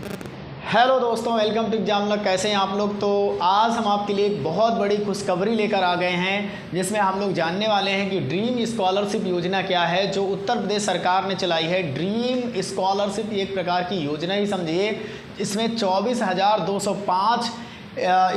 Hello दोस्तों, welcome to exam log. कैसे हैं आप लोग। तो आज हम आपके लिए एक बहुत बड़ी खुशखबरी लेकर आ गए हैं, जिसमें हम लोग जानने वाले हैं कि ड्रीम स्कॉलरशिप योजना क्या है जो उत्तर प्रदेश सरकार ने चलाई है। ड्रीम स्कॉलरशिप एक प्रकार की योजना ही समझिए। इसमें 24,205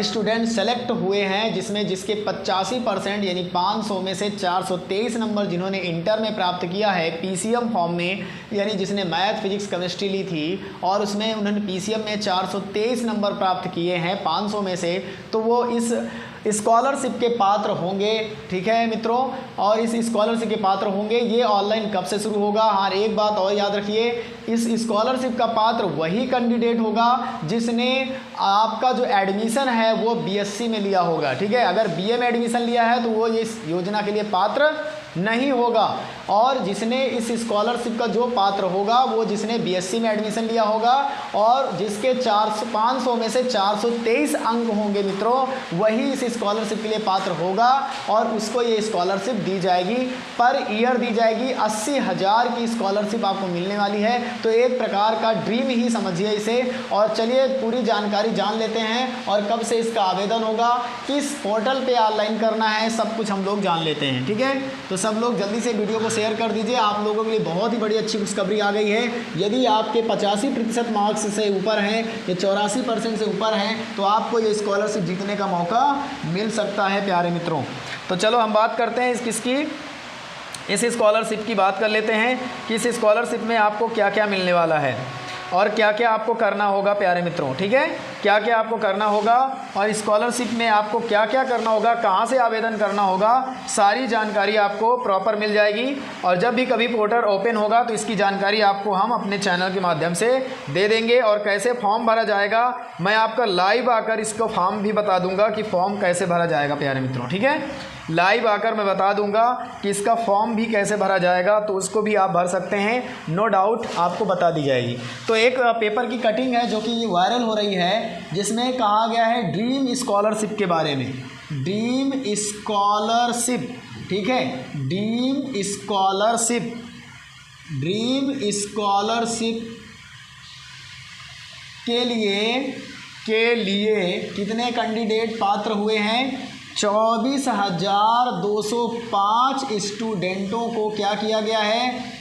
स्टूडेंट सेलेक्ट हुए हैं, जिसके 85% यानी 500 में से 423 नंबर जिन्होंने इंटर में प्राप्त किया है पीसीएम फॉर्म में, यानी जिसने मैथ फिजिक्स केमिस्ट्री ली थी और उसमें उन्होंने पीसीएम में 423 नंबर प्राप्त किए हैं 500 में से, तो वो इस स्कॉलरशिप के पात्र होंगे। ठीक है मित्रों, और इस स्कॉलरशिप के पात्र होंगे। ये ऑनलाइन कब से शुरू होगा? हाँ, एक बात और याद रखिए, इस स्कॉलरशिप का पात्र वही कैंडिडेट होगा जिसने आपका जो एडमिशन है वो बीएससी में लिया होगा। ठीक है, अगर बीए में एडमिशन लिया है तो वो इस योजना के लिए पात्र नहीं होगा। और जिसने इस स्कॉलरशिप का जो पात्र होगा वो जिसने बीएससी में एडमिशन लिया होगा और जिसके 500 में से 423 अंक होंगे मित्रों, वही इस स्कॉलरशिप के लिए पात्र होगा और उसको ये स्कॉलरशिप दी जाएगी। पर ईयर दी जाएगी। 80,000 की स्कॉलरशिप आपको मिलने वाली है। तो एक प्रकार का ड्रीम ही समझिए इसे। और चलिए पूरी जानकारी जान लेते हैं और कब से इसका आवेदन होगा, किस पोर्टल पे ऑनलाइन करना है, सब कुछ हम लोग जान लेते हैं। ठीक है, तो सब लोग जल्दी से वीडियो को शेयर कर दीजिए। आप लोगों के लिए बहुत ही बड़ी अच्छी खुशखबरी आ गई है। यदि आपके 85% मार्क्स से ऊपर हैं या 84% से ऊपर हैं तो आपको ये स्कॉलरशिप जीतने का मौका मिल सकता है प्यारे मित्रों। तो चलो हम बात करते हैं इस स्कॉलरशिप की बात कर लेते हैं कि इस स्कॉलरशिप में आपको क्या क्या मिलने वाला है और क्या क्या आपको करना होगा प्यारे मित्रों। ठीक है, क्या क्या आपको करना होगा और स्कॉलरशिप में आपको क्या क्या करना होगा, कहाँ से आवेदन करना होगा, सारी जानकारी आपको प्रॉपर मिल जाएगी। और जब भी कभी पोर्टल ओपन होगा तो इसकी जानकारी आपको हम अपने चैनल के माध्यम से दे देंगे। और कैसे फॉर्म भरा जाएगा मैं आपका लाइव आकर इसको फॉर्म भी बता दूंगा कि फॉर्म कैसे भरा जाएगा प्यारे मित्रों। ठीक है, लाइव आकर मैं बता दूंगा कि इसका फॉर्म भी कैसे भरा जाएगा, तो उसको भी आप भर सकते हैं, नो डाउट आपको बता दी जाएगी। तो एक पेपर की कटिंग है जो कि वायरल हो रही है, जिसमें कहा गया है ड्रीम स्कॉलरशिप के बारे में। ड्रीम स्कॉलरशिप, ठीक है, ड्रीम स्कॉलरशिप के लिए कितने कैंडिडेट पात्र हुए हैं? 24,205 स्टूडेंटों को क्या किया गया है?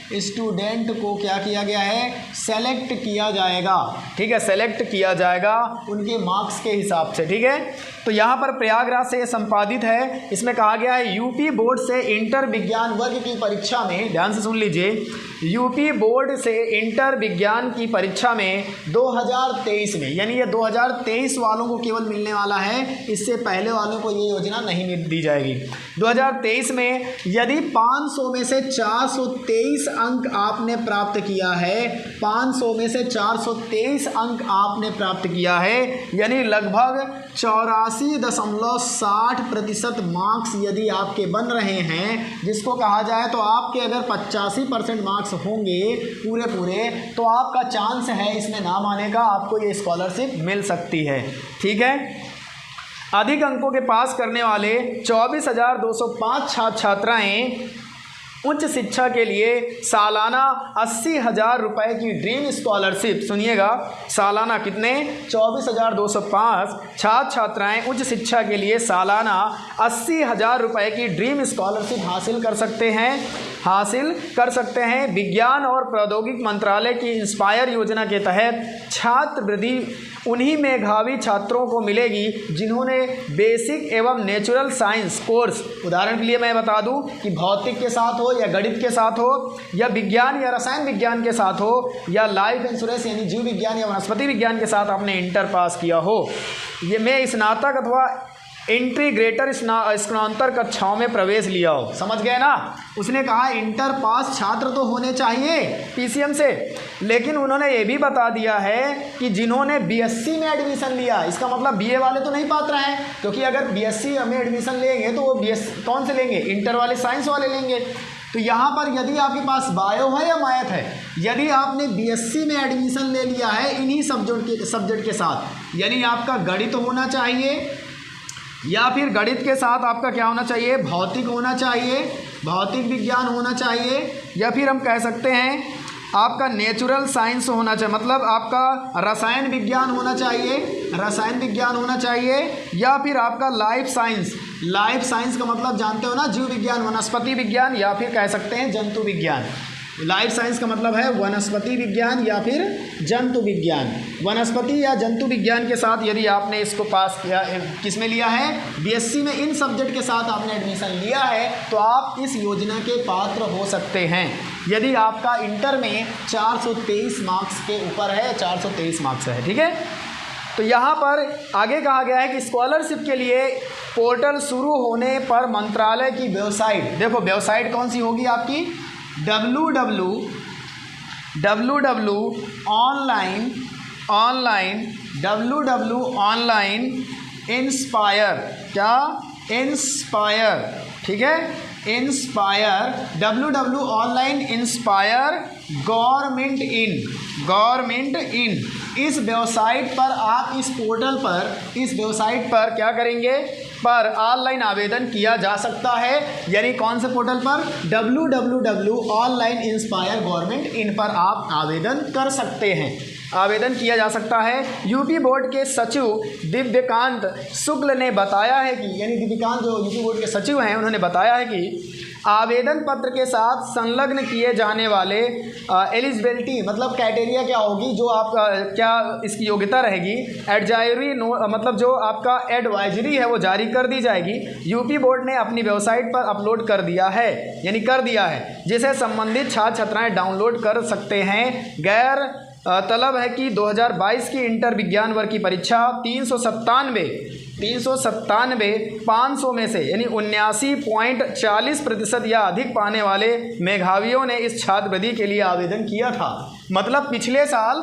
सेलेक्ट किया जाएगा। ठीक है, सेलेक्ट किया जाएगा उनके मार्क्स के हिसाब से। ठीक है, तो यहाँ पर प्रयागराज से संपादित है। इसमें कहा गया है यूपी बोर्ड से इंटर विज्ञान वर्ग की परीक्षा में, ध्यान से सुन लीजिए, यूपी बोर्ड से इंटर विज्ञान की परीक्षा में 2023 में, यानी ये 2023 वालों को केवल मिलने वाला है, इससे पहले वालों को ये योजना नहीं दी जाएगी। 2023 में यदि 500 में से 423 अंक आपने प्राप्त किया है, 500 में से 423 अंक आपने प्राप्त किया है, यानी लगभग 84.60% मार्क्स यदि आपके बन रहे हैं, जिसको कहा जाए तो आपके अगर 85% मार्क्स होंगे पूरे, तो आपका चांस है इसमें नाम आने का, आपको ये स्कॉलरशिप मिल सकती है। ठीक है, अधिक अंकों के पास करने वाले 24,205 छात्र छात्राएँ उच्च शिक्षा के लिए सालाना 80,000 रुपये की ड्रीम स्कॉलरशिप, सुनिएगा, सालाना कितने? 24,205 छात्र छात्राएँ उच्च शिक्षा के लिए सालाना 80,000 रुपये की ड्रीम स्कॉलरशिप हासिल कर सकते हैं। विज्ञान और प्रौद्योगिकी मंत्रालय की इंस्पायर योजना के तहत छात्रवृत्ति उन्हीं मेधावी छात्रों को मिलेगी जिन्होंने बेसिक एवं नेचुरल साइंस कोर्स, उदाहरण के लिए मैं बता दूं कि भौतिक के साथ हो या गणित के साथ हो या विज्ञान या रसायन विज्ञान के साथ हो या लाइफ इंश्योरेंस यानी जीव विज्ञान या वनस्पति विज्ञान के साथ आपने इंटर पास किया हो, ये में स्नातक अथवा इंटीग्रेटर स्नातक कक्षाओं में प्रवेश लिया हो। समझ गए ना? उसने कहा इंटर पास छात्र तो होने चाहिए पीसीएम से, लेकिन उन्होंने ये भी बता दिया है कि जिन्होंने बीएससी में एडमिशन लिया, इसका मतलब बीए वाले तो नहीं पात्र हैं, क्योंकि अगर बीएससी में एडमिशन लेंगे तो वो बीएससी कौन से लेंगे? इंटर वाले, साइंस वाले लेंगे। तो यहाँ पर यदि आपके पास बायो है या मैथ है, यदि आपने बीएससी में एडमिशन ले लिया है इन्हीं सब्जेक्ट के साथ, यानी आपका गणित होना चाहिए या फिर गणित के साथ आपका क्या होना चाहिए? भौतिक होना चाहिए, भौतिक विज्ञान होना चाहिए, या फिर हम कह सकते हैं आपका नेचुरल साइंस होना चाहिए, मतलब आपका रसायन विज्ञान होना चाहिए, रसायन विज्ञान होना चाहिए, या फिर आपका लाइफ साइंस। लाइफ साइंस का मतलब जानते हो ना, जीव विज्ञान, वनस्पति विज्ञान, या फिर कह सकते हैं जंतु विज्ञान। लाइफ साइंस का मतलब है वनस्पति विज्ञान या फिर जंतु विज्ञान। वनस्पति या जंतु विज्ञान के साथ यदि आपने इसको पास किया, किस में लिया है, बीएससी में, इन सब्जेक्ट के साथ आपने एडमिशन लिया है, तो आप इस योजना के पात्र हो सकते हैं। यदि आपका इंटर में 423 मार्क्स के ऊपर है, 423 मार्क्स है, ठीक है। तो यहाँ पर आगे कहा गया है कि स्कॉलरशिप के लिए पोर्टल शुरू होने पर मंत्रालय की वेबसाइट, देखो वेबसाइट कौन सी होगी आपकी, www.online इंस्पायर, क्या, इंस्पायर, ठीक है, inspire, www.online inspire government in, इस वेबसाइट पर आप, इस पोर्टल पर, इस वेबसाइट पर क्या करेंगे, पर ऑनलाइन आवेदन किया जा सकता है। यानी कौन से पोर्टल पर, www.online इंस्पायर गवर्नमेंट इन पर आप आवेदन कर सकते हैं, आवेदन किया जा सकता है। यूपी बोर्ड के सचिव दिव्यकांत शुक्ल ने बताया है कि, यानी दिव्यकांत जो यूपी बोर्ड के सचिव हैं, उन्होंने बताया है कि आवेदन पत्र के साथ संलग्न किए जाने वाले एलिजिबिलिटी, मतलब क्राइटेरिया क्या होगी, जो आपका क्या इसकी योग्यता रहेगी, एडवाइजरी मतलब जो आपका एडवाइजरी है वो जारी कर दी जाएगी। यूपी बोर्ड ने अपनी वेबसाइट पर अपलोड कर दिया है, यानी कर दिया है, जिसे संबंधित छात्र छात्राएं डाउनलोड कर सकते हैं। गैर तलब है कि 2022 की इंटर विज्ञान वर्ग की परीक्षा 397 500 में से, यानी 79.40% या अधिक पाने वाले मेधावियों ने इस छात्रवृत्ति के लिए आवेदन किया था। मतलब पिछले साल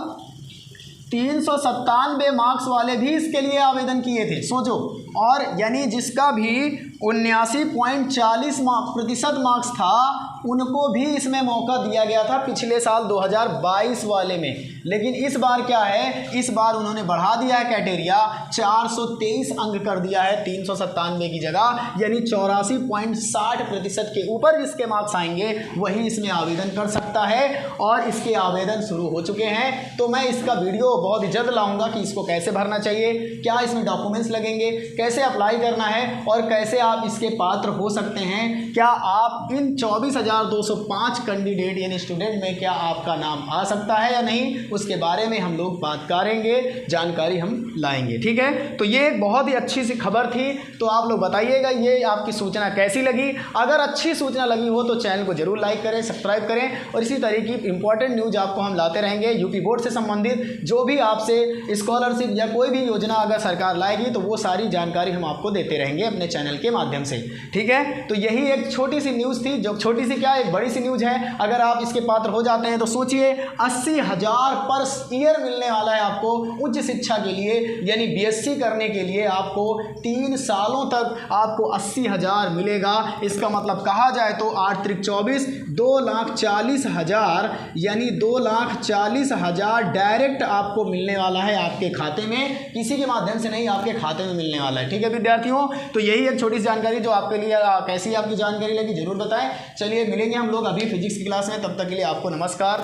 397 मार्क्स वाले भी इसके लिए आवेदन किए थे, सोचो। और यानी जिसका भी 79.40% मार्क्स था, उनको भी इसमें मौका दिया गया था पिछले साल 2022 वाले में। लेकिन इस बार क्या है, इस बार उन्होंने बढ़ा दिया है क्राइटेरिया, 423 अंक कर दिया है 397 की जगह, यानी 84.60% के ऊपर जिसके मार्क्स आएंगे वही इसमें आवेदन कर सकता है। और इसके आवेदन शुरू हो चुके हैं। तो मैं इसका वीडियो बहुत ही जल्द लाऊंगा कि इसको कैसे भरना चाहिए, क्या इसमें डॉक्यूमेंट्स लगेंगे, कैसे अप्लाई करना है और कैसे आप इसके पात्र हो सकते हैं। क्या आप इन 24,205 कैंडिडेट यानी स्टूडेंट में क्या आपका नाम आ सकता है या नहीं, उसके बारे में हम लोग बात करेंगे, जानकारी हम लाएंगे, ठीक है। तो ये एक बहुत ही अच्छी सी खबर थी। तो आप लोग बताइएगा ये आपकी सूचना कैसी लगी। अगर अच्छी सूचना लगी हो तो चैनल को जरूर लाइक करें, सब्सक्राइब करें, और इसी तरह की इंपॉर्टेंट न्यूज़ आपको हम लाते रहेंगे। यूपी बोर्ड से संबंधित जो भी आपसे स्कॉलरशिप या कोई भी योजना अगर सरकार लाएगी तो वो सारी जानकारी हम आपको देते रहेंगे अपने चैनल के माध्यम से, ठीक है। तो यही एक छोटी सी न्यूज़ थी, जो छोटी सी क्या एक बड़ी सी न्यूज़ है। अगर आप इसके पात्र हो जाते हैं तो सोचिए 80,000 पर ईयर मिलने वाला है आपको उच्च शिक्षा के लिए, यानी बीएससी करने के लिए आपको 3 सालों तक आपको 80,000 मिलेगा। इसका मतलब कहा जाए तो 8 त्रिक 24, 2,40,000, यानी 2,40,000 डायरेक्ट आपको मिलने वाला है आपके खाते में, किसी के माध्यम से नहीं, आपके खाते में मिलने वाला है, ठीक है विद्यार्थियों। तो यही एक छोटी सी जानकारी जो आपके लिए, कैसी आपकी जानकारी लगी जरूर बताएं। चलिए मिलेंगे हम लोग अभी फिजिक्स की क्लास में, तब तक के लिए आपको नमस्कार,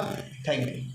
थैंक यू।